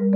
Di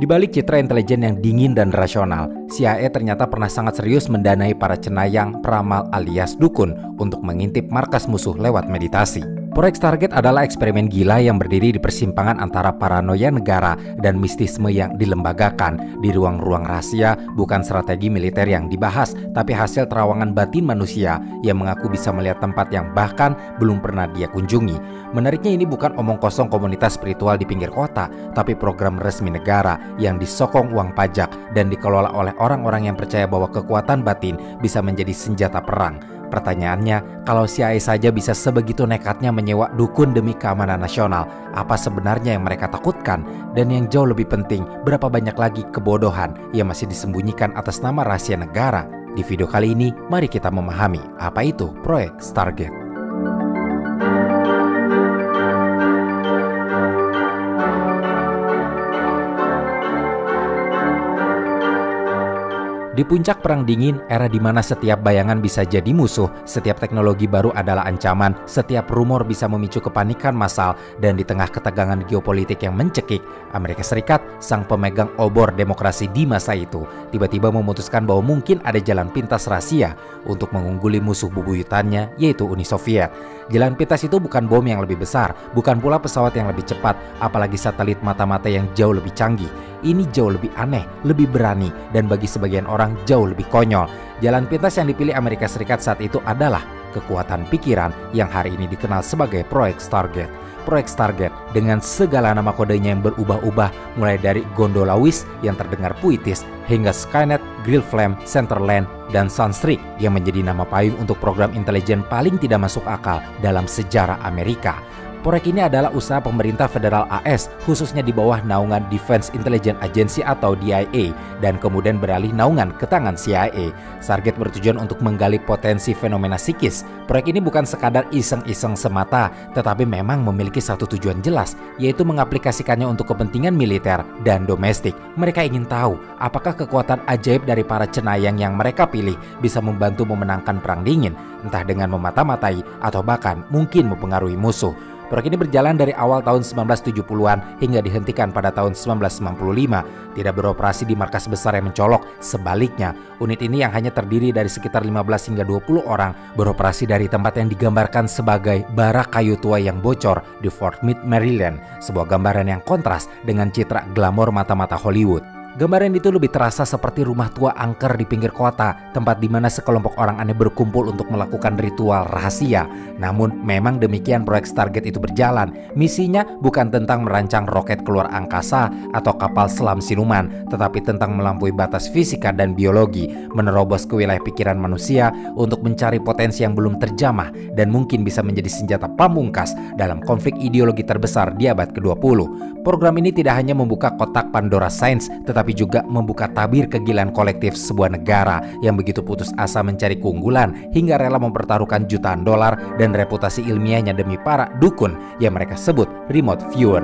balik citra intelijen yang dingin dan rasional, CIA ternyata pernah sangat serius mendanai para cenayang, peramal alias dukun untuk mengintip markas musuh lewat meditasi. Proyek Stargate adalah eksperimen gila yang berdiri di persimpangan antara paranoia negara dan mistisme yang dilembagakan. Di ruang-ruang rahasia, bukan strategi militer yang dibahas, tapi hasil terawangan batin manusia yang mengaku bisa melihat tempat yang bahkan belum pernah dia kunjungi. Menariknya, ini bukan omong kosong komunitas spiritual di pinggir kota, tapi program resmi negara yang disokong uang pajak dan dikelola oleh orang-orang yang percaya bahwa kekuatan batin bisa menjadi senjata perang. Pertanyaannya, kalau CIA saja bisa sebegitu nekatnya menyewa dukun demi keamanan nasional, apa sebenarnya yang mereka takutkan? Dan yang jauh lebih penting, berapa banyak lagi kebodohan yang masih disembunyikan atas nama rahasia negara? Di video kali ini, mari kita memahami apa itu proyek Stargate. Di puncak Perang Dingin, era di mana setiap bayangan bisa jadi musuh, setiap teknologi baru adalah ancaman, setiap rumor bisa memicu kepanikan massal, dan di tengah ketegangan geopolitik yang mencekik, Amerika Serikat, sang pemegang obor demokrasi di masa itu, tiba-tiba memutuskan bahwa mungkin ada jalan pintas rahasia untuk mengungguli musuh bebuyutannya, yaitu Uni Soviet. Jalan pintas itu bukan bom yang lebih besar, bukan pula pesawat yang lebih cepat, apalagi satelit mata-mata yang jauh lebih canggih. Ini jauh lebih aneh, lebih berani, dan bagi sebagian orang jauh lebih konyol. Jalan pintas yang dipilih Amerika Serikat saat itu adalah kekuatan pikiran yang hari ini dikenal sebagai proyek Stargate. Proyek Stargate dengan segala nama kodenya yang berubah-ubah, mulai dari Gondola Wish yang terdengar puitis hingga Skynet, Grill Flame, Centerland, dan Sunstreak yang menjadi nama payung untuk program intelijen paling tidak masuk akal dalam sejarah Amerika. Proyek ini adalah usaha pemerintah federal AS, khususnya di bawah naungan Defense Intelligence Agency atau DIA, dan kemudian beralih naungan ke tangan CIA. Stargate bertujuan untuk menggali potensi fenomena psikis. Proyek ini bukan sekadar iseng-iseng semata, tetapi memang memiliki satu tujuan jelas, yaitu mengaplikasikannya untuk kepentingan militer dan domestik. Mereka ingin tahu, apakah kekuatan ajaib dari para cenayang yang mereka pilih bisa membantu memenangkan Perang Dingin, entah dengan memata-matai atau bahkan mungkin mempengaruhi musuh. Proyek ini berjalan dari awal tahun 1970-an hingga dihentikan pada tahun 1995. Tidak beroperasi di markas besar yang mencolok. Sebaliknya, unit ini yang hanya terdiri dari sekitar 15 hingga 20 orang beroperasi dari tempat yang digambarkan sebagai barak kayu tua yang bocor di Fort Meade, Maryland. Sebuah gambaran yang kontras dengan citra glamor mata-mata Hollywood. Gambaran itu lebih terasa seperti rumah tua angker di pinggir kota, tempat di mana sekelompok orang aneh berkumpul untuk melakukan ritual rahasia. Namun, memang demikian proyek Stargate itu berjalan. Misinya bukan tentang merancang roket keluar angkasa atau kapal selam siluman, tetapi tentang melampaui batas fisika dan biologi, menerobos ke wilayah pikiran manusia untuk mencari potensi yang belum terjamah dan mungkin bisa menjadi senjata pamungkas dalam konflik ideologi terbesar di abad ke-20. Program ini tidak hanya membuka kotak Pandora Sains, tetapi juga membuka tabir kegilaan kolektif sebuah negara yang begitu putus asa mencari keunggulan hingga rela mempertaruhkan jutaan dolar dan reputasi ilmiahnya demi para dukun yang mereka sebut remote viewer.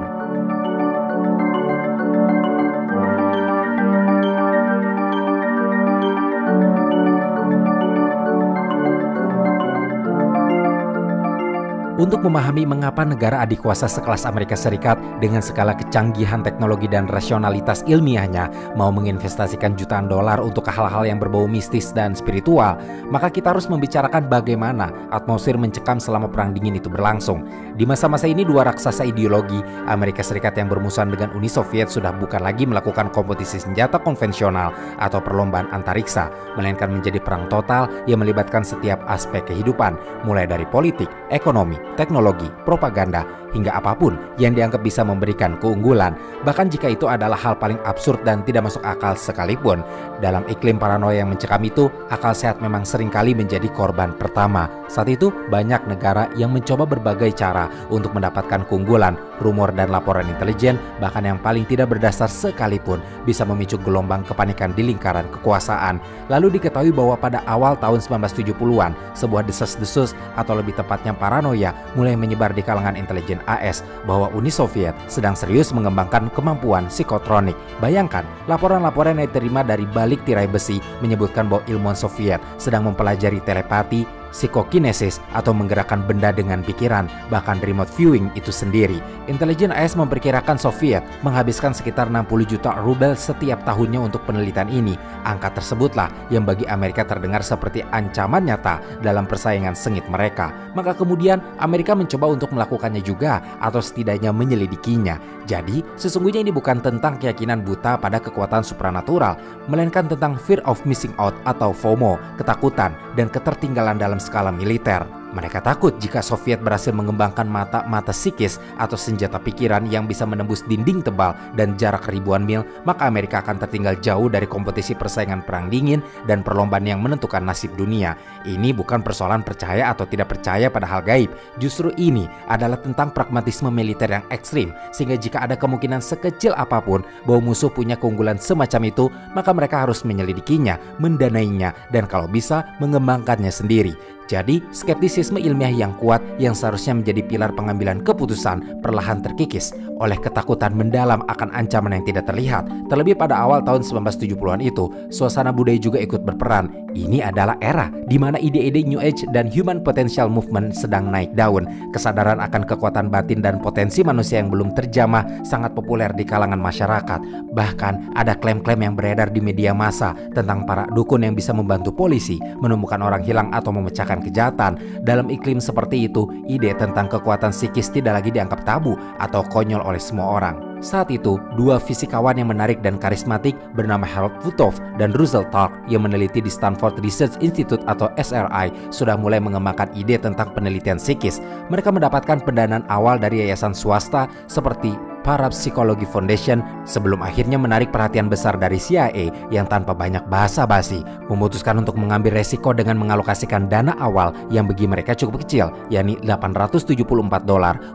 Untuk memahami mengapa negara adikuasa sekelas Amerika Serikat dengan skala kecanggihan teknologi dan rasionalitas ilmiahnya mau menginvestasikan jutaan dolar untuk hal-hal yang berbau mistis dan spiritual, maka kita harus membicarakan bagaimana atmosfer mencekam selama Perang Dingin itu berlangsung. Di masa-masa ini, dua raksasa ideologi, Amerika Serikat yang bermusuhan dengan Uni Soviet, sudah bukan lagi melakukan kompetisi senjata konvensional atau perlombaan antariksa, melainkan menjadi perang total yang melibatkan setiap aspek kehidupan, mulai dari politik, ekonomi, teknologi, propaganda, hingga apapun yang dianggap bisa memberikan keunggulan, bahkan jika itu adalah hal paling absurd dan tidak masuk akal sekalipun. Dalam iklim paranoia yang mencekam itu, akal sehat memang seringkali menjadi korban pertama. Saat itu, banyak negara yang mencoba berbagai cara untuk mendapatkan keunggulan. Rumor dan laporan intelijen, bahkan yang paling tidak berdasar sekalipun, bisa memicu gelombang kepanikan di lingkaran kekuasaan. Lalu diketahui bahwa pada awal tahun 1970-an, sebuah desas-desus atau lebih tepatnya paranoia mulai menyebar di kalangan intelijen AS bahwa Uni Soviet sedang serius mengembangkan kemampuan psikotronik. Bayangkan, laporan-laporan yang diterima dari balik tirai besi menyebutkan bahwa ilmuwan Soviet sedang mempelajari telepati, psikokinesis, atau menggerakkan benda dengan pikiran, bahkan remote viewing itu sendiri. Intelijen AS memperkirakan Soviet menghabiskan sekitar 60 juta rubel setiap tahunnya untuk penelitian ini. Angka tersebutlah yang bagi Amerika terdengar seperti ancaman nyata dalam persaingan sengit mereka. Maka kemudian Amerika mencoba untuk melakukannya juga, atau setidaknya menyelidikinya. Jadi, sesungguhnya ini bukan tentang keyakinan buta pada kekuatan supranatural, melainkan tentang fear of missing out atau FOMO, ketakutan dan ketertinggalan dalam skala militer. Mereka takut jika Soviet berhasil mengembangkan mata psikis atau senjata pikiran yang bisa menembus dinding tebal dan jarak ribuan mil, maka Amerika akan tertinggal jauh dari kompetisi persaingan perang dingin dan perlombaan yang menentukan nasib dunia. Ini bukan persoalan percaya atau tidak percaya pada hal gaib. Justru ini adalah tentang pragmatisme militer yang ekstrim, sehingga jika ada kemungkinan sekecil apapun bahwa musuh punya keunggulan semacam itu, maka mereka harus menyelidikinya, mendanainya, dan kalau bisa mengembangkannya sendiri. Jadi, skeptisisme ilmiah yang kuat yang seharusnya menjadi pilar pengambilan keputusan perlahan terkikis oleh ketakutan mendalam akan ancaman yang tidak terlihat. Terlebih pada awal tahun 1970-an itu, suasana budaya juga ikut berperan. Ini adalah era di mana ide-ide New Age dan Human Potential Movement sedang naik daun. Kesadaran akan kekuatan batin dan potensi manusia yang belum terjamah sangat populer di kalangan masyarakat. Bahkan ada klaim-klaim yang beredar di media massa tentang para dukun yang bisa membantu polisi menemukan orang hilang atau memecahkan kejahatan. Dalam iklim seperti itu, ide tentang kekuatan psikis tidak lagi dianggap tabu atau konyol oleh semua orang. Saat itu, dua fisikawan yang menarik dan karismatik bernama Harold Puthoff dan Russell Targ yang meneliti di Stanford Research Institute atau SRI sudah mulai mengembangkan ide tentang penelitian psikis. Mereka mendapatkan pendanaan awal dari yayasan swasta seperti Parapsychology Foundation sebelum akhirnya menarik perhatian besar dari CIA yang tanpa banyak basa-basi memutuskan untuk mengambil resiko dengan mengalokasikan dana awal yang bagi mereka cukup kecil, yakni $874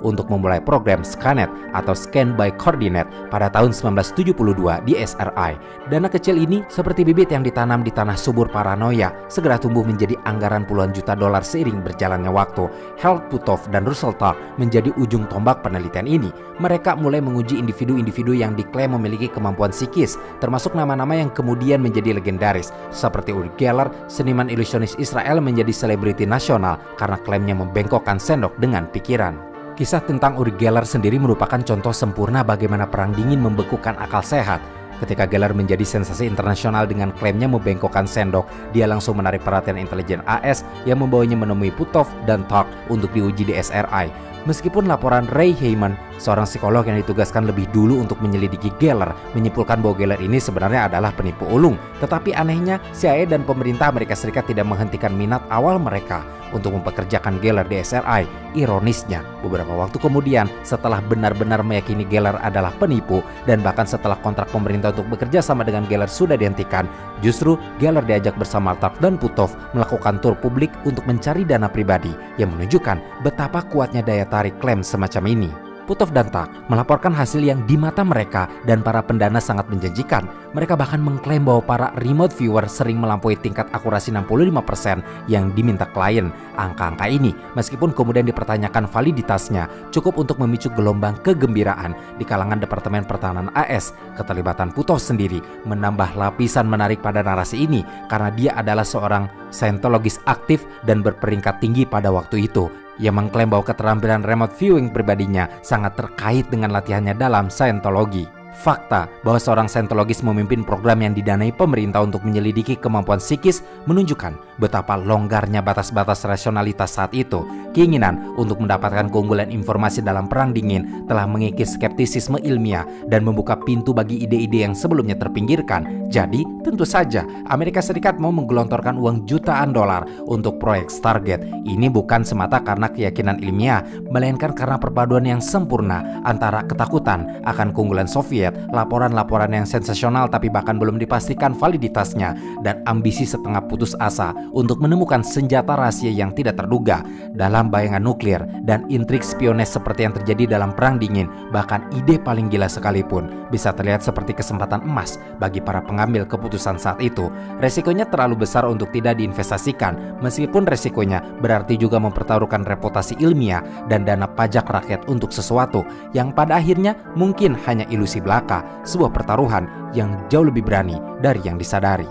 untuk memulai program SCANET atau Scan by Coordinate pada tahun 1972 di SRI. Dana kecil ini seperti bibit yang ditanam di tanah subur paranoia, segera tumbuh menjadi anggaran puluhan juta dolar seiring berjalannya waktu. Harold Puthoff dan Russell Targ menjadi ujung tombak penelitian ini. Mereka mulai menguji individu-individu yang diklaim memiliki kemampuan psikis, termasuk nama-nama yang kemudian menjadi legendaris, seperti Uri Geller, seniman ilusionis Israel menjadi selebriti nasional karena klaimnya membengkokkan sendok dengan pikiran. Kisah tentang Uri Geller sendiri merupakan contoh sempurna bagaimana perang dingin membekukan akal sehat. Ketika Geller menjadi sensasi internasional dengan klaimnya membengkokkan sendok, dia langsung menarik perhatian intelijen AS yang membawanya menemui Puthoff dan Targ untuk diuji di SRI. Meskipun laporan Ray Heyman, seorang psikolog yang ditugaskan lebih dulu untuk menyelidiki Geller, menyimpulkan bahwa Geller ini sebenarnya adalah penipu ulung, tetapi anehnya CIA dan pemerintah Amerika Serikat tidak menghentikan minat awal mereka untuk mempekerjakan Geller di SRI. Ironisnya, beberapa waktu kemudian setelah benar-benar meyakini Geller adalah penipu dan bahkan setelah kontrak pemerintah untuk bekerja sama dengan Geller sudah dihentikan, justru Geller diajak bersama Targ dan Puthoff melakukan tur publik untuk mencari dana pribadi yang menunjukkan betapa kuatnya daya tarik klaim semacam ini. Puthoff dan Targ melaporkan hasil yang di mata mereka dan para pendana sangat menjanjikan. Mereka bahkan mengklaim bahwa para remote viewer sering melampaui tingkat akurasi 65% yang diminta klien. Angka-angka ini, meskipun kemudian dipertanyakan validitasnya, cukup untuk memicu gelombang kegembiraan di kalangan Departemen Pertahanan AS. Keterlibatan Puthoff sendiri menambah lapisan menarik pada narasi ini karena dia adalah seorang Scientologis aktif dan berperingkat tinggi pada waktu itu. Ia mengklaim bahwa keterampilan remote viewing pribadinya sangat terkait dengan latihannya dalam Scientology. Fakta bahwa seorang Scientologis memimpin program yang didanai pemerintah untuk menyelidiki kemampuan psikis menunjukkan betapa longgarnya batas-batas rasionalitas saat itu. Keinginan untuk mendapatkan keunggulan informasi dalam perang dingin telah mengikis skeptisisme ilmiah dan membuka pintu bagi ide-ide yang sebelumnya terpinggirkan. Jadi, tentu saja Amerika Serikat mau menggelontorkan uang jutaan dolar untuk proyek Stargate. Ini bukan semata karena keyakinan ilmiah, melainkan karena perpaduan yang sempurna antara ketakutan akan keunggulan Soviet satelit, laporan-laporan yang sensasional tapi bahkan belum dipastikan validitasnya, dan ambisi setengah putus asa untuk menemukan senjata rahasia yang tidak terduga dalam bayangan nuklir dan intrik spionase seperti yang terjadi dalam Perang Dingin. Bahkan ide paling gila sekalipun bisa terlihat seperti kesempatan emas bagi para pengambil keputusan saat itu. Resikonya terlalu besar untuk tidak diinvestasikan, meskipun resikonya berarti juga mempertaruhkan reputasi ilmiah dan dana pajak rakyat untuk sesuatu yang pada akhirnya mungkin hanya ilusi belaka, sebuah pertaruhan yang jauh lebih berani dari yang disadari.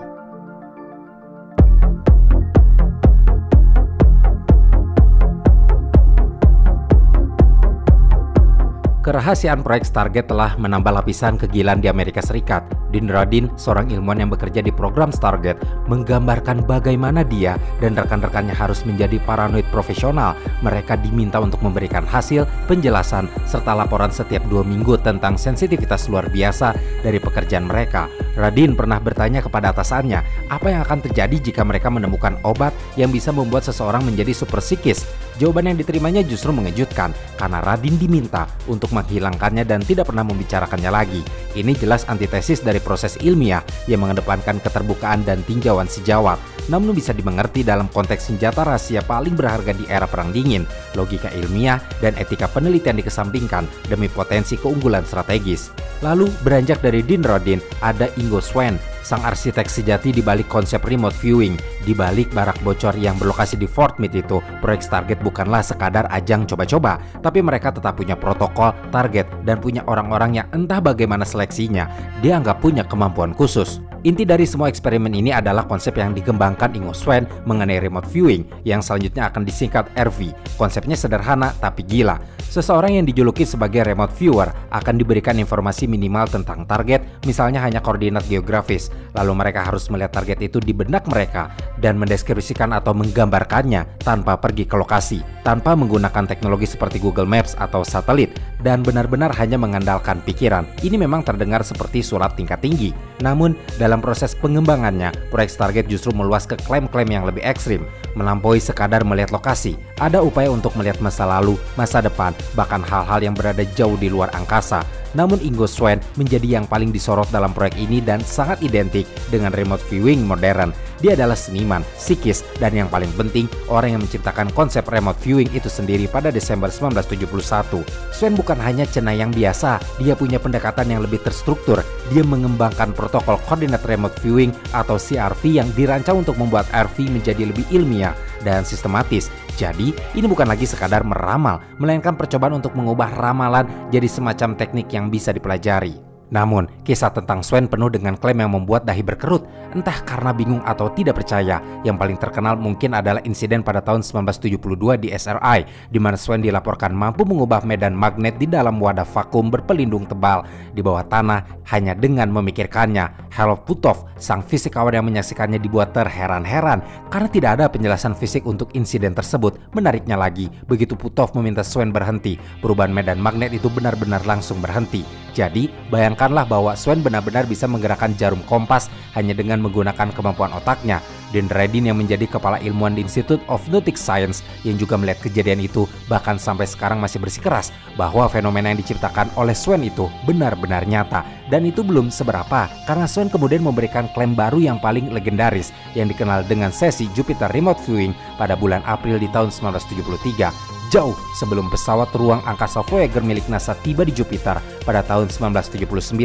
Kerahasiaan proyek Stargate telah menambah lapisan kegilaan di Amerika Serikat. Dean Radin, seorang ilmuwan yang bekerja di program Stargate, menggambarkan bagaimana dia dan rekan-rekannya harus menjadi paranoid profesional. Mereka diminta untuk memberikan hasil, penjelasan, serta laporan setiap 2 minggu tentang sensitivitas luar biasa dari pekerjaan mereka. Radin pernah bertanya kepada atasannya, apa yang akan terjadi jika mereka menemukan obat yang bisa membuat seseorang menjadi super psikis? Jawaban yang diterimanya justru mengejutkan, karena Radin diminta untuk menghilangkannya dan tidak pernah membicarakannya lagi. Ini jelas antitesis dari proses ilmiah yang mengedepankan keterbukaan dan tinjauan sejawat, namun bisa dimengerti dalam konteks senjata rahasia paling berharga di era Perang Dingin. Logika ilmiah dan etika penelitian dikesampingkan demi potensi keunggulan strategis. Lalu beranjak dari Dean Radin, ada Ingo Swann, sang arsitek sejati di balik konsep remote viewing. Di balik barak bocor yang berlokasi di Fort Meade itu, proyek Stargate bukanlah sekadar ajang coba-coba, tapi mereka tetap punya protokol, target, dan punya orang-orang yang entah bagaimana seleksinya, dianggap punya kemampuan khusus. Inti dari semua eksperimen ini adalah konsep yang dikembangkan Ingo Swann mengenai remote viewing, yang selanjutnya akan disingkat RV. Konsepnya sederhana tapi gila. Seseorang yang dijuluki sebagai remote viewer akan diberikan informasi minimal tentang target, misalnya hanya koordinat geografis. Lalu mereka harus melihat target itu di benak mereka dan mendeskripsikan atau menggambarkannya tanpa pergi ke lokasi, tanpa menggunakan teknologi seperti Google Maps atau satelit, dan benar-benar hanya mengandalkan pikiran. Ini memang terdengar seperti surat tingkat tinggi. Namun, dalam proses pengembangannya, proyek Stargate justru meluas ke klaim-klaim yang lebih ekstrim. Melampaui sekadar melihat lokasi, ada upaya untuk melihat masa lalu, masa depan, bahkan hal-hal yang berada jauh di luar angkasa. Namun Ingo Swann menjadi yang paling disorot dalam proyek ini dan sangat identik dengan remote viewing modern. Dia adalah seniman, psikis, dan yang paling penting, orang yang menciptakan konsep remote viewing itu sendiri pada Desember 1971. Swann bukan hanya cenayang biasa, dia punya pendekatan yang lebih terstruktur. Dia mengembangkan protokol koordinat remote viewing atau CRV yang dirancang untuk membuat RV menjadi lebih ilmiah dan sistematis. Jadi, ini bukan lagi sekadar meramal, melainkan percobaan untuk mengubah ramalan jadi semacam teknik yang bisa dipelajari. Namun, kisah tentang Swann penuh dengan klaim yang membuat dahi berkerut, entah karena bingung atau tidak percaya. Yang paling terkenal mungkin adalah insiden pada tahun 1972 di SRI, di mana Swann dilaporkan mampu mengubah medan magnet di dalam wadah vakum berpelindung tebal di bawah tanah hanya dengan memikirkannya. Harold Puthoff, sang fisikawan yang menyaksikannya, dibuat terheran-heran karena tidak ada penjelasan fisik untuk insiden tersebut. Menariknya lagi, begitu Puthoff meminta Swann berhenti, perubahan medan magnet itu benar-benar langsung berhenti. Jadi, bayangkanlah bahwa Swann benar-benar bisa menggerakkan jarum kompas hanya dengan menggunakan kemampuan otaknya. Dan Radin yang menjadi kepala ilmuwan di Institute of Nautic Science yang juga melihat kejadian itu, bahkan sampai sekarang masih bersikeras bahwa fenomena yang diciptakan oleh Swann itu benar-benar nyata. Dan itu belum seberapa, karena Swann kemudian memberikan klaim baru yang paling legendaris yang dikenal dengan sesi Jupiter Remote Viewing pada bulan April di tahun 1973. Jauh sebelum pesawat ruang angkasa Voyager milik NASA tiba di Jupiter pada tahun 1979.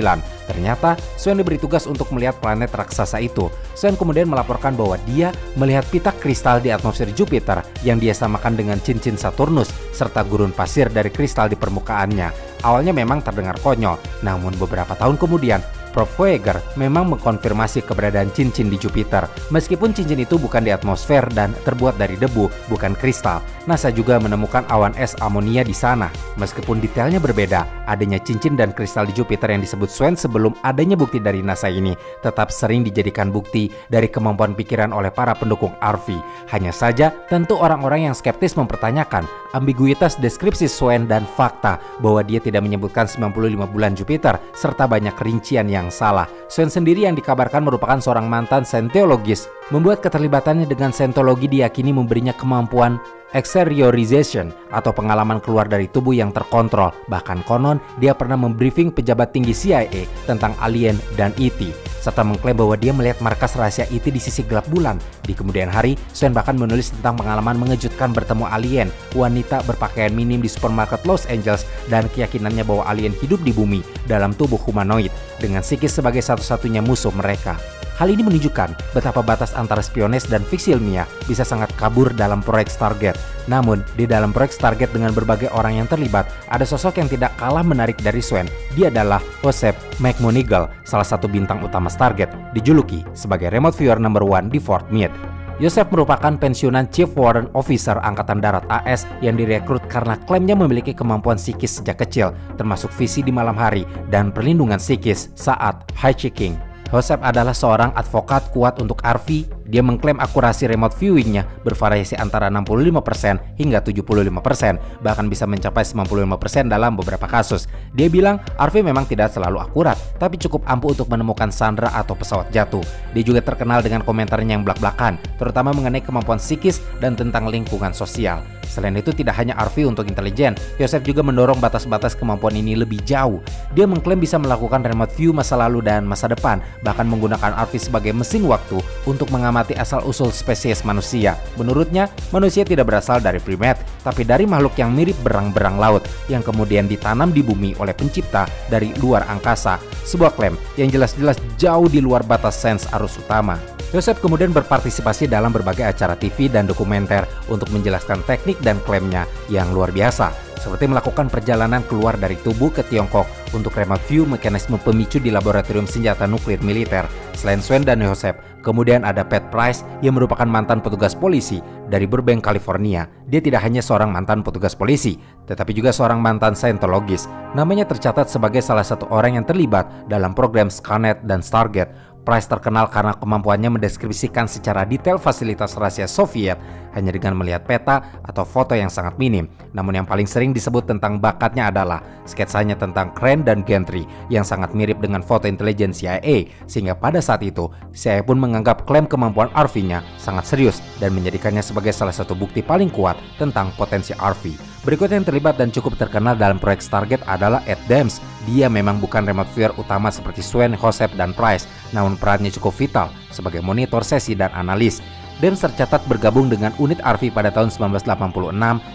Ternyata Swann diberi tugas untuk melihat planet raksasa itu. Swann kemudian melaporkan bahwa dia melihat pita kristal di atmosfer Jupiter yang dia samakan dengan cincin Saturnus serta gurun pasir dari kristal di permukaannya. Awalnya memang terdengar konyol, namun beberapa tahun kemudian Prof. Voyager memang mengkonfirmasi keberadaan cincin di Jupiter. Meskipun cincin itu bukan di atmosfer dan terbuat dari debu, bukan kristal, NASA juga menemukan awan es amonia di sana. Meskipun detailnya berbeda, adanya cincin dan kristal di Jupiter yang disebut Swann sebelum adanya bukti dari NASA ini tetap sering dijadikan bukti dari kemampuan pikiran oleh para pendukung RV. Hanya saja, tentu orang-orang yang skeptis mempertanyakan ambiguitas deskripsi Swann dan fakta bahwa dia tidak menyebutkan 95 bulan Jupiter serta banyak rincian yang salah. Swann sendiri yang dikabarkan merupakan seorang mantan Scientologist, membuat keterlibatannya dengan Scientology diyakini memberinya kemampuan exteriorization atau pengalaman keluar dari tubuh yang terkontrol. Bahkan konon dia pernah membriefing pejabat tinggi CIA tentang alien dan ET, serta mengklaim bahwa dia melihat markas rahasia ET di sisi gelap bulan. Di kemudian hari, Swen bahkan menulis tentang pengalaman mengejutkan bertemu alien, wanita berpakaian minim di supermarket Los Angeles, dan keyakinannya bahwa alien hidup di bumi dalam tubuh humanoid, dengan psikis sebagai satu-satunya musuh mereka. Hal ini menunjukkan betapa batas antara spiones dan fiksi ilmiah bisa sangat kabur dalam proyek Stargate. Namun, di dalam proyek Stargate dengan berbagai orang yang terlibat, ada sosok yang tidak kalah menarik dari Swen. Dia adalah Joseph McMonigal, salah satu bintang utama Stargate, dijuluki sebagai remote viewer number 1 di Fort Meade. Joseph merupakan pensiunan Chief Warrant Officer Angkatan Darat AS yang direkrut karena klaimnya memiliki kemampuan psikis sejak kecil, termasuk visi di malam hari dan perlindungan psikis saat hijacking. Joseph adalah seorang advokat kuat untuk RV. Dia mengklaim akurasi remote viewingnya bervariasi antara 65% hingga 75%, bahkan bisa mencapai 95% dalam beberapa kasus. Dia bilang RV memang tidak selalu akurat, tapi cukup ampuh untuk menemukan sandera atau pesawat jatuh. Dia juga terkenal dengan komentarnya yang blak-blakan, terutama mengenai kemampuan psikis dan tentang lingkungan sosial. Selain itu, tidak hanya RV untuk intelijen, Joseph juga mendorong batas-batas kemampuan ini lebih jauh. Dia mengklaim bisa melakukan remote view masa lalu dan masa depan, bahkan menggunakan RV sebagai mesin waktu untuk mengamati asal-usul spesies manusia. Menurutnya, manusia tidak berasal dari primate, tapi dari makhluk yang mirip berang-berang laut yang kemudian ditanam di bumi oleh pencipta dari luar angkasa. Sebuah klaim yang jelas-jelas jauh di luar batas sains arus utama. Joseph kemudian berpartisipasi dalam berbagai acara TV dan dokumenter untuk menjelaskan teknik dan klaimnya yang luar biasa, seperti melakukan perjalanan keluar dari tubuh ke Tiongkok untuk remote view mekanisme pemicu di laboratorium senjata nuklir militer. Selain Swen dan Joseph, kemudian ada Pat Price yang merupakan mantan petugas polisi dari Burbank, California. Dia tidak hanya seorang mantan petugas polisi, tetapi juga seorang mantan saintologis. Namanya tercatat sebagai salah satu orang yang terlibat dalam program Skynet dan Stargate. Price terkenal karena kemampuannya mendeskripsikan secara detail fasilitas rahasia Soviet hanya dengan melihat peta atau foto yang sangat minim. Namun yang paling sering disebut tentang bakatnya adalah sketsanya tentang Crane dan Gentry yang sangat mirip dengan foto intelijen CIA, sehingga pada saat itu CIA pun menganggap klaim kemampuan RV-nya sangat serius dan menjadikannya sebagai salah satu bukti paling kuat tentang potensi RV. Berikutnya yang terlibat dan cukup terkenal dalam proyek Stargate adalah Ed Dames. Dia memang bukan remote viewer utama seperti Swen, Joseph, dan Price, namun perannya cukup vital sebagai monitor sesi dan analis. Dames tercatat bergabung dengan unit RV pada tahun 1986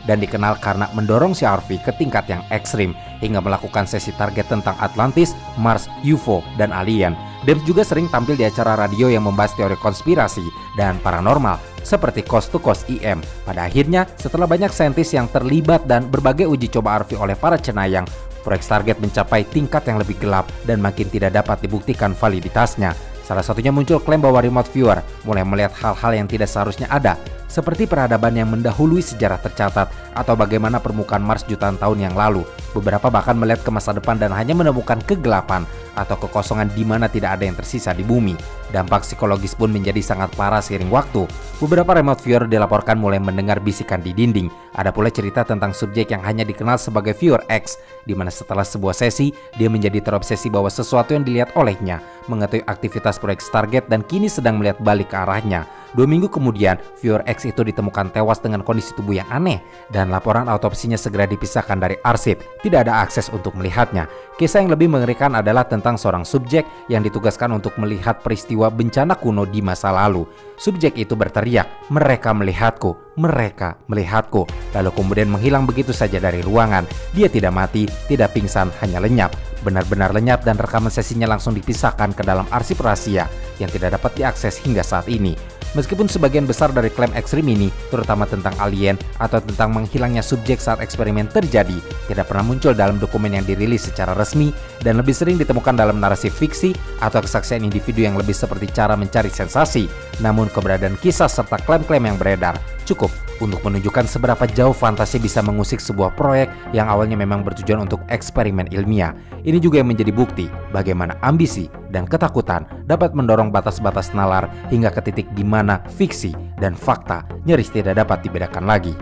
dan dikenal karena mendorong si RV ke tingkat yang ekstrim hingga melakukan sesi target tentang Atlantis, Mars, UFO, dan alien. Dames juga sering tampil di acara radio yang membahas teori konspirasi dan paranormal seperti Coast to Coast EM. Pada akhirnya, setelah banyak saintis yang terlibat dan berbagai uji coba RV oleh para cenayang, proyek Stargate mencapai tingkat yang lebih gelap dan makin tidak dapat dibuktikan validitasnya. Salah satunya muncul klaim bahwa remote viewer mulai melihat hal-hal yang tidak seharusnya ada, seperti peradaban yang mendahului sejarah tercatat atau bagaimana permukaan Mars jutaan tahun yang lalu. Beberapa bahkan melihat ke masa depan dan hanya menemukan kegelapan atau kekosongan di mana tidak ada yang tersisa di bumi. Dampak psikologis pun menjadi sangat parah seiring waktu. Beberapa remote viewer dilaporkan mulai mendengar bisikan di dinding. Ada pula cerita tentang subjek yang hanya dikenal sebagai viewer X, di mana setelah sebuah sesi, dia menjadi terobsesi bahwa sesuatu yang dilihat olehnya mengetahui aktivitas proyek Stargate dan kini sedang melihat balik ke arahnya. 2 minggu kemudian, viewer X itu ditemukan tewas dengan kondisi tubuh yang aneh dan laporan autopsinya segera dipisahkan dari arsip. Tidak ada akses untuk melihatnya. Kisah yang lebih mengerikan adalah tentang seorang subjek yang ditugaskan untuk melihat peristiwa bencana kuno di masa lalu. Subjek itu berteriak, "Mereka melihatku, mereka melihatku," lalu kemudian menghilang begitu saja dari ruangan. Dia tidak mati, tidak pingsan, hanya lenyap. Benar-benar lenyap dan rekaman sesinya langsung dipisahkan ke dalam arsip rahasia yang tidak dapat diakses hingga saat ini. Meskipun sebagian besar dari klaim ekstrim ini, terutama tentang alien atau tentang menghilangnya subjek saat eksperimen terjadi, tidak pernah muncul dalam dokumen yang dirilis secara resmi dan lebih sering ditemukan dalam narasi fiksi atau kesaksian individu yang lebih seperti cara mencari sensasi. Namun keberadaan kisah serta klaim-klaim yang beredar cukup untuk menunjukkan seberapa jauh fantasi bisa mengusik sebuah proyek yang awalnya memang bertujuan untuk eksperimen ilmiah. Ini juga yang menjadi bukti bagaimana ambisi dan ketakutan dapat mendorong batas-batas nalar hingga ke titik di mana fiksi dan fakta nyaris tidak dapat dibedakan lagi.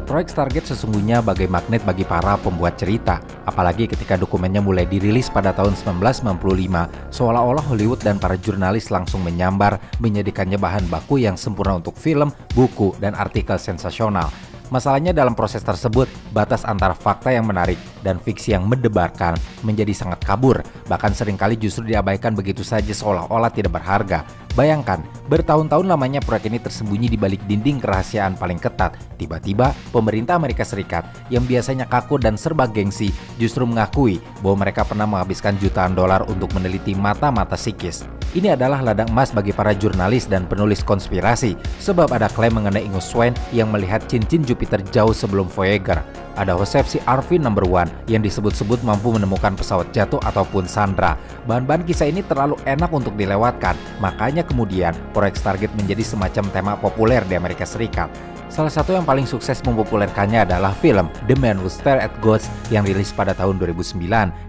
Proyek Stargate sesungguhnya bagai magnet bagi para pembuat cerita. Apalagi ketika dokumennya mulai dirilis pada tahun 1995, seolah-olah Hollywood dan para jurnalis langsung menyambar, menjadikannya bahan baku yang sempurna untuk film, buku, dan artikel sensasional. Masalahnya dalam proses tersebut, batas antara fakta yang menarik dan fiksi yang mendebarkan menjadi sangat kabur, bahkan seringkali justru diabaikan begitu saja seolah-olah tidak berharga. Bayangkan, bertahun-tahun lamanya proyek ini tersembunyi di balik dinding kerahasiaan paling ketat. Tiba-tiba, pemerintah Amerika Serikat yang biasanya kaku dan serba gengsi justru mengakui bahwa mereka pernah menghabiskan jutaan dolar untuk meneliti mata-mata psikis. Ini adalah ladang emas bagi para jurnalis dan penulis konspirasi, sebab ada klaim mengenai Ingo Swann yang melihat cincin Jupiter jauh sebelum Voyager. Ada Joseph C. Arvin No. 1 yang disebut-sebut mampu menemukan pesawat jatuh ataupun sandra. Bahan-bahan kisah ini terlalu enak untuk dilewatkan, makanya kemudian proyek Stargate menjadi semacam tema populer di Amerika Serikat. Salah satu yang paling sukses mempopulerkannya adalah film The Man Who Stared at Ghosts yang rilis pada tahun 2009,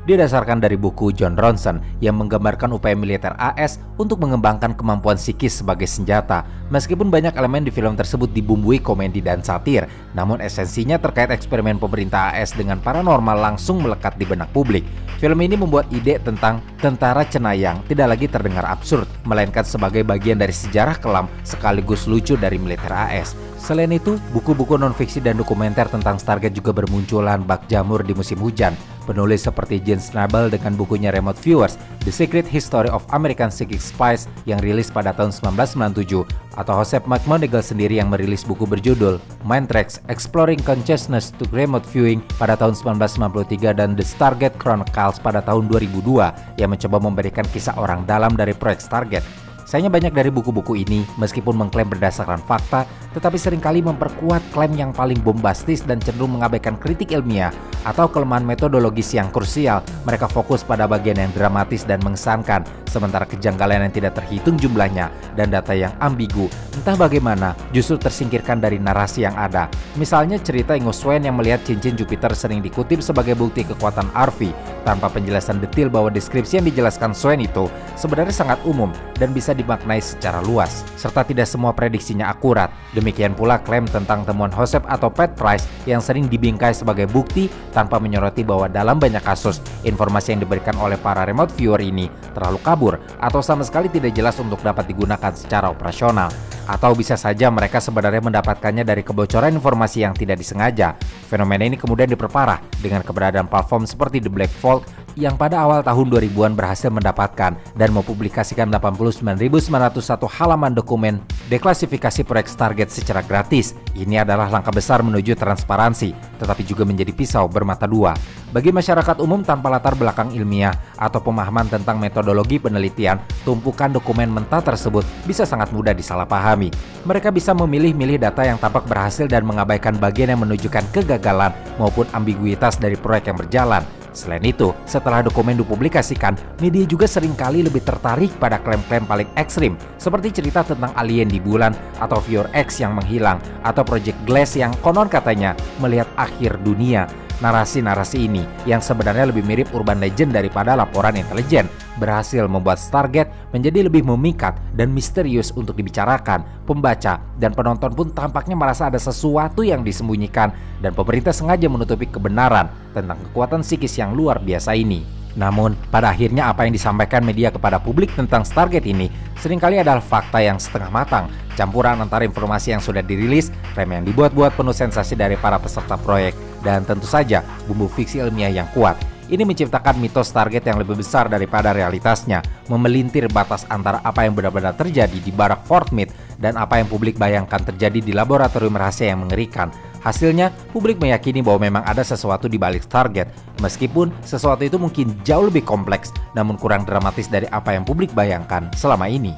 didasarkan dari buku John Ronson yang menggambarkan upaya militer AS untuk mengembangkan kemampuan psikis sebagai senjata. Meskipun banyak elemen di film tersebut dibumbui komedi dan satir, namun esensinya terkait eksperimen pemerintah AS dengan paranormal langsung melekat di benak publik. Film ini membuat ide tentang tentara cenayang tidak lagi terdengar absurd, melainkan sebagai bagian dari sejarah kelam sekaligus lucu dari militer AS. Selain itu, buku-buku non-fiksi dan dokumenter tentang Stargate juga bermunculan bak jamur di musim hujan. Penulis seperti Gene Schnabel dengan bukunya Remote Viewers, The Secret History of American Psychic Spies yang rilis pada tahun 1997, atau Joseph McMoneagle sendiri yang merilis buku berjudul Mind Tracks Exploring Consciousness to Remote Viewing pada tahun 1993 dan The Stargate Chronicles pada tahun 2002 yang mencoba memberikan kisah orang dalam dari proyek Stargate. Sayangnya banyak dari buku-buku ini meskipun mengklaim berdasarkan fakta, tetapi seringkali memperkuat klaim yang paling bombastis dan cenderung mengabaikan kritik ilmiah atau kelemahan metodologis yang krusial. Mereka fokus pada bagian yang dramatis dan mengesankan, sementara kejanggalan yang tidak terhitung jumlahnya dan data yang ambigu, entah bagaimana, justru tersingkirkan dari narasi yang ada. Misalnya cerita Ingo Swann yang melihat cincin Jupiter sering dikutip sebagai bukti kekuatan Arvi, tanpa penjelasan detail bahwa deskripsi yang dijelaskan Swann itu sebenarnya sangat umum dan bisa dimaknai secara luas, serta tidak semua prediksinya akurat. Demikian pula klaim tentang temuan Joseph atau Pat Price yang sering dibingkai sebagai bukti tanpa menyoroti bahwa dalam banyak kasus, informasi yang diberikan oleh para remote viewer ini terlalu kabur atau sama sekali tidak jelas untuk dapat digunakan secara operasional. Atau bisa saja mereka sebenarnya mendapatkannya dari kebocoran informasi yang tidak disengaja. Fenomena ini kemudian diperparah dengan keberadaan platform seperti The Black Vault yang pada awal tahun 2000-an berhasil mendapatkan dan mempublikasikan 89.901 halaman dokumen deklasifikasi proyek Stargate secara gratis. Ini adalah langkah besar menuju transparansi, tetapi juga menjadi pisau bermata dua. Bagi masyarakat umum tanpa latar belakang ilmiah atau pemahaman tentang metodologi penelitian, tumpukan dokumen mentah tersebut bisa sangat mudah disalahpahami. Mereka bisa memilih-milih data yang tampak berhasil dan mengabaikan bagian yang menunjukkan kegagalan maupun ambiguitas dari proyek yang berjalan. Selain itu, setelah dokumen dipublikasikan, media juga seringkali lebih tertarik pada klaim-klaim paling ekstrim, seperti cerita tentang alien di bulan, atau Viewer X yang menghilang, atau Project Glass yang konon katanya melihat akhir dunia. Narasi-narasi ini, yang sebenarnya lebih mirip urban legend daripada laporan intelijen, berhasil membuat Stargate menjadi lebih memikat dan misterius untuk dibicarakan. Pembaca dan penonton pun tampaknya merasa ada sesuatu yang disembunyikan, dan pemerintah sengaja menutupi kebenaran tentang kekuatan psikis yang luar biasa ini. Namun, pada akhirnya apa yang disampaikan media kepada publik tentang Stargate ini seringkali adalah fakta yang setengah matang, campuran antara informasi yang sudah dirilis, klaim yang dibuat-buat penuh sensasi dari para peserta proyek, dan tentu saja bumbu fiksi ilmiah yang kuat. Ini menciptakan mitos Stargate yang lebih besar daripada realitasnya, memelintir batas antara apa yang benar-benar terjadi di barak Fort Meade dan apa yang publik bayangkan terjadi di laboratorium rahasia yang mengerikan. Hasilnya, publik meyakini bahwa memang ada sesuatu di balik Stargate, meskipun sesuatu itu mungkin jauh lebih kompleks, namun kurang dramatis dari apa yang publik bayangkan selama ini.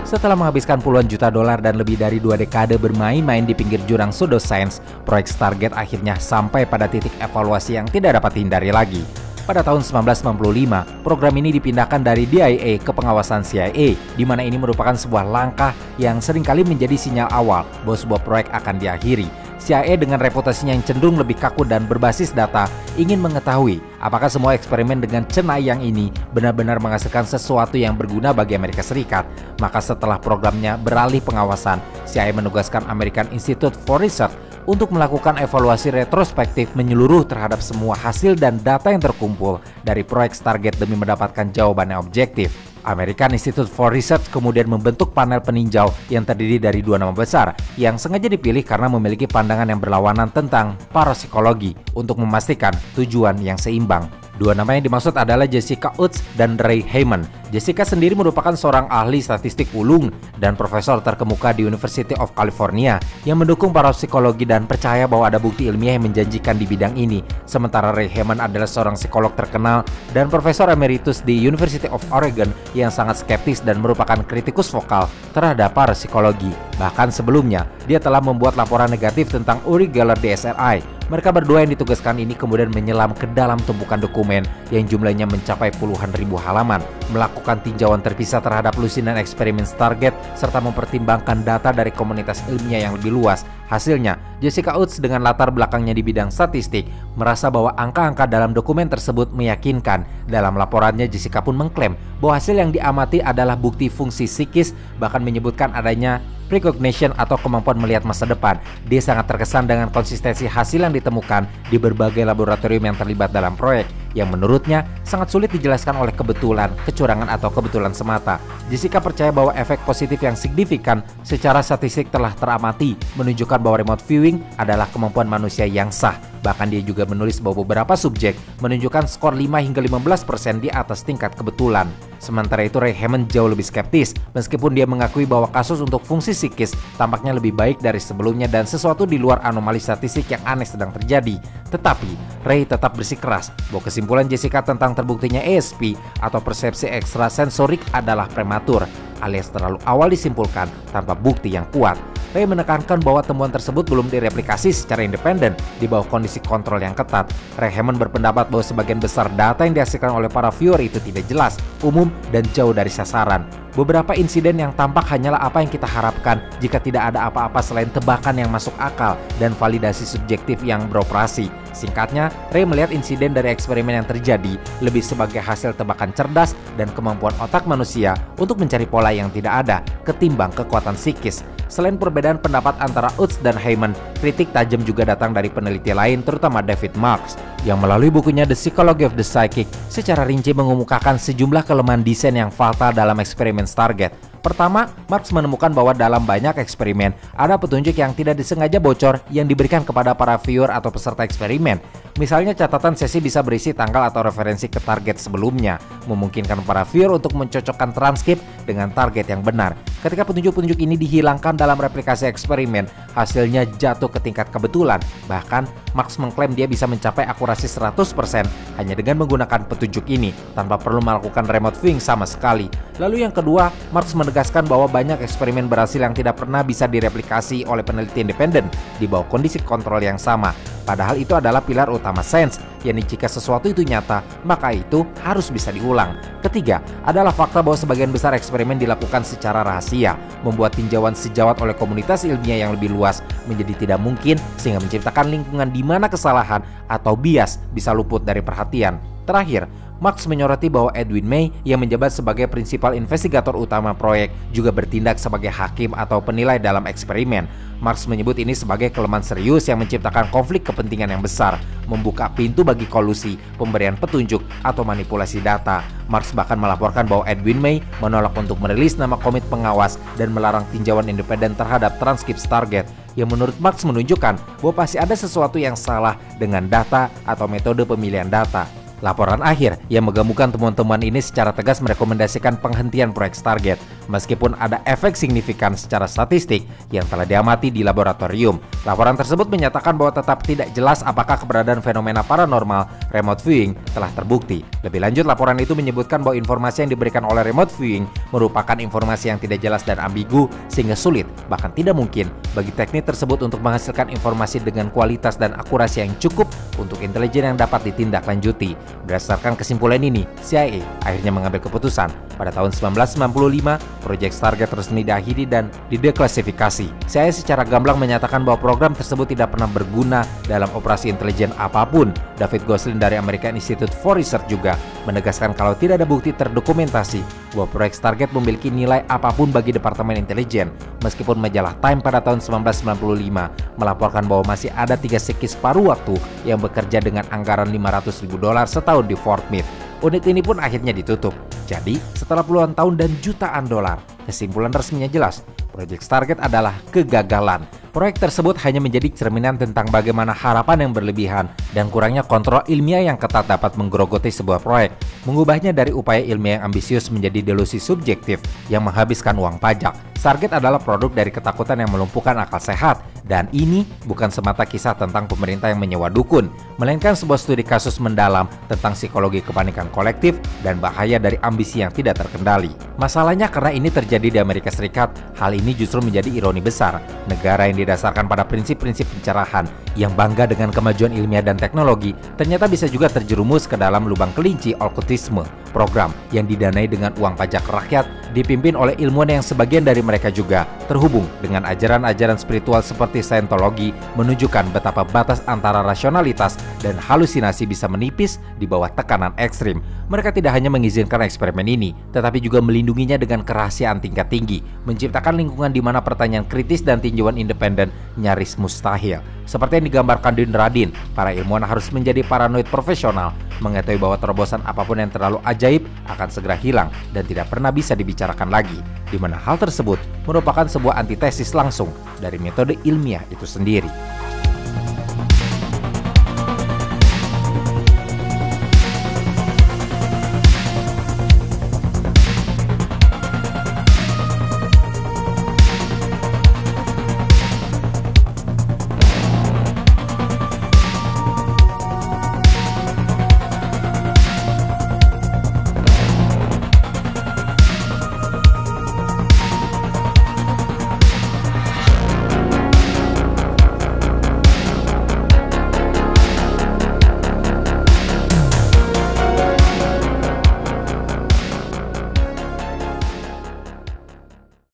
Setelah menghabiskan puluhan juta dolar dan lebih dari 2 dekade bermain-main di pinggir jurang pseudoscience, proyek Stargate akhirnya sampai pada titik evaluasi yang tidak dapat dihindari lagi. Pada tahun 1995, program ini dipindahkan dari DIA ke pengawasan CIA, di mana ini merupakan sebuah langkah yang seringkali menjadi sinyal awal bahwa sebuah proyek akan diakhiri. CIA dengan reputasinya yang cenderung lebih kaku dan berbasis data ingin mengetahui apakah semua eksperimen dengan cenayang ini benar-benar menghasilkan sesuatu yang berguna bagi Amerika Serikat. Maka setelah programnya beralih pengawasan, CIA menugaskan American Institute for Research untuk melakukan evaluasi retrospektif menyeluruh terhadap semua hasil dan data yang terkumpul dari proyek Stargate demi mendapatkan jawaban yang objektif. American Institute for Research kemudian membentuk panel peninjau yang terdiri dari 2 nama besar yang sengaja dipilih karena memiliki pandangan yang berlawanan tentang parapsikologi untuk memastikan tujuan yang seimbang. 2 nama yang dimaksud adalah Jessica Utts dan Ray Hyman. Jessica sendiri merupakan seorang ahli statistik ulung dan profesor terkemuka di University of California yang mendukung parapsikologi dan percaya bahwa ada bukti ilmiah yang menjanjikan di bidang ini. Sementara Ray Hyman adalah seorang psikolog terkenal dan profesor emeritus di University of Oregon yang sangat skeptis dan merupakan kritikus vokal terhadap parapsikologi. Bahkan sebelumnya, dia telah membuat laporan negatif tentang Uri Geller di SRI. Mereka berdua yang ditugaskan ini kemudian menyelam ke dalam tumpukan dokumen yang jumlahnya mencapai puluhan ribu halaman, melakukan tinjauan terpisah terhadap lusinan eksperimen Stargate, serta mempertimbangkan data dari komunitas ilmiah yang lebih luas. Hasilnya, Jessica Utts dengan latar belakangnya di bidang statistik merasa bahwa angka-angka dalam dokumen tersebut meyakinkan. Dalam laporannya, Jessica pun mengklaim bahwa hasil yang diamati adalah bukti fungsi psikis, bahkan menyebutkan adanya precognition atau kemampuan melihat masa depan. Dia sangat terkesan dengan konsistensi hasil yang ditemukan di berbagai laboratorium yang terlibat dalam proyek, yang menurutnya sangat sulit dijelaskan oleh kebetulan, kecurangan, atau kebetulan semata. Jessica percaya bahwa efek positif yang signifikan secara statistik telah teramati, menunjukkan bahwa remote viewing adalah kemampuan manusia yang sah. Bahkan dia juga menulis bahwa beberapa subjek menunjukkan skor 5 hingga 15% di atas tingkat kebetulan. Sementara itu, Ray Hyman jauh lebih skeptis, meskipun dia mengakui bahwa kasus untuk fungsi psikis tampaknya lebih baik dari sebelumnya dan sesuatu di luar anomali statistik yang aneh sedang terjadi. Tetapi, Ray tetap bersikeras bahwa kesimpulan Jessica tentang terbuktinya ESP atau persepsi ekstrasensorik adalah prematur, alias terlalu awal disimpulkan tanpa bukti yang kuat. Ray menekankan bahwa temuan tersebut belum direplikasi secara independen di bawah kondisi kontrol yang ketat. Ray Hyman berpendapat bahwa sebagian besar data yang dihasilkan oleh para viewer itu tidak jelas, umum, dan jauh dari sasaran. Beberapa insiden yang tampak hanyalah apa yang kita harapkan jika tidak ada apa-apa selain tebakan yang masuk akal dan validasi subjektif yang beroperasi. Singkatnya, Ray melihat insiden dari eksperimen yang terjadi lebih sebagai hasil tebakan cerdas dan kemampuan otak manusia untuk mencari pola yang tidak ada ketimbang kekuatan psikis. Selain perbedaan pendapat antara Utts dan Hyman, kritik tajam juga datang dari peneliti lain, terutama David Marks, yang melalui bukunya The Psychology of the Psychic secara rinci mengemukakan sejumlah kelemahan desain yang fatal dalam eksperimen Stargate. Pertama, Marks menemukan bahwa dalam banyak eksperimen ada petunjuk yang tidak disengaja bocor yang diberikan kepada para viewer atau peserta eksperimen. Misalnya, catatan sesi bisa berisi tanggal atau referensi ke target sebelumnya, memungkinkan para viewer untuk mencocokkan transkrip dengan target yang benar. Ketika petunjuk-petunjuk ini dihilangkan dalam replikasi eksperimen, hasilnya jatuh ke tingkat kebetulan. Bahkan, Marks mengklaim dia bisa mencapai akurasi 100% hanya dengan menggunakan petunjuk ini, tanpa perlu melakukan remote viewing sama sekali. Lalu yang kedua, Marks menegaskan bahwa banyak eksperimen berhasil yang tidak pernah bisa direplikasi oleh peneliti independen di bawah kondisi kontrol yang sama. Padahal itu adalah pilar utama sains, yakni jika sesuatu itu nyata, maka itu harus bisa diulang. Ketiga, adalah fakta bahwa sebagian besar eksperimen dilakukan secara rahasia, membuat tinjauan sejawat oleh komunitas ilmiah yang lebih luas menjadi tidak mungkin, sehingga menciptakan lingkungan di mana kesalahan atau bias bisa luput dari perhatian. Terakhir, Marks menyoroti bahwa Edwin May yang menjabat sebagai prinsipal investigator utama proyek juga bertindak sebagai hakim atau penilai dalam eksperimen. Marks menyebut ini sebagai kelemahan serius yang menciptakan konflik kepentingan yang besar, membuka pintu bagi kolusi, pemberian petunjuk, atau manipulasi data. Marks bahkan melaporkan bahwa Edwin May menolak untuk merilis nama komite pengawas dan melarang tinjauan independen terhadap transkrip Stargate, yang menurut Marks menunjukkan bahwa pasti ada sesuatu yang salah dengan data atau metode pemilihan data. Laporan akhir yang menggabungkan temuan-temuan ini secara tegas merekomendasikan penghentian proyek Stargate, meskipun ada efek signifikan secara statistik yang telah diamati di laboratorium. Laporan tersebut menyatakan bahwa tetap tidak jelas apakah keberadaan fenomena paranormal remote viewing telah terbukti. Lebih lanjut, laporan itu menyebutkan bahwa informasi yang diberikan oleh remote viewing merupakan informasi yang tidak jelas dan ambigu, sehingga sulit, bahkan tidak mungkin, bagi teknik tersebut untuk menghasilkan informasi dengan kualitas dan akurasi yang cukup untuk intelijen yang dapat ditindaklanjuti. Berdasarkan kesimpulan ini, CIA akhirnya mengambil keputusan pada tahun 1995 proyek Stargate resmi diakhiri dan dideklasifikasi. CIA secara gamblang menyatakan bahwa program tersebut tidak pernah berguna dalam operasi intelijen apapun. David Gosling dari American Institute for Research juga menegaskan kalau tidak ada bukti terdokumentasi bahwa proyek Stargate memiliki nilai apapun bagi Departemen Intelijen, meskipun majalah Time pada tahun 1995 melaporkan bahwa masih ada 3 sekis paruh waktu yang bekerja dengan anggaran $500.000 setahun di Fort Meade. Unit ini pun akhirnya ditutup. Jadi, setelah puluhan tahun dan jutaan dolar, kesimpulan resminya jelas, proyek Stargate adalah kegagalan. Proyek tersebut hanya menjadi cerminan tentang bagaimana harapan yang berlebihan dan kurangnya kontrol ilmiah yang ketat dapat menggerogoti sebuah proyek, mengubahnya dari upaya ilmiah yang ambisius menjadi delusi subjektif yang menghabiskan uang pajak. Stargate adalah produk dari ketakutan yang melumpuhkan akal sehat, dan ini bukan semata kisah tentang pemerintah yang menyewa dukun, melainkan sebuah studi kasus mendalam tentang psikologi kepanikan kolektif dan bahaya dari ambisi yang tidak terkendali. Masalahnya karena ini terjadi di Amerika Serikat, hal ini justru menjadi ironi besar. Negara yang didasarkan pada prinsip-prinsip pencerahan, yang bangga dengan kemajuan ilmiah dan teknologi, ternyata bisa juga terjerumus ke dalam lubang kelinci okultisme, program yang didanai dengan uang pajak rakyat, dipimpin oleh ilmuwan yang sebagian dari mereka juga terhubung dengan ajaran-ajaran spiritual seperti Scientology, menunjukkan betapa batas antara rasionalitas dan halusinasi bisa menipis di bawah tekanan ekstrim. Mereka tidak hanya mengizinkan eksperimen ini, tetapi juga melindunginya dengan kerahasiaan tingkat tinggi, menciptakan lingkungan di mana pertanyaan kritis dan tinjauan independen nyaris mustahil. Seperti yang digambarkan di Radin, para ilmuwan harus menjadi paranoid profesional, mengetahui bahwa terobosan apapun yang terlalu ajaib akan segera hilang dan tidak pernah bisa dibicarakan lagi, di mana hal tersebut merupakan sebuah antitesis langsung dari metode ilmiah itu sendiri.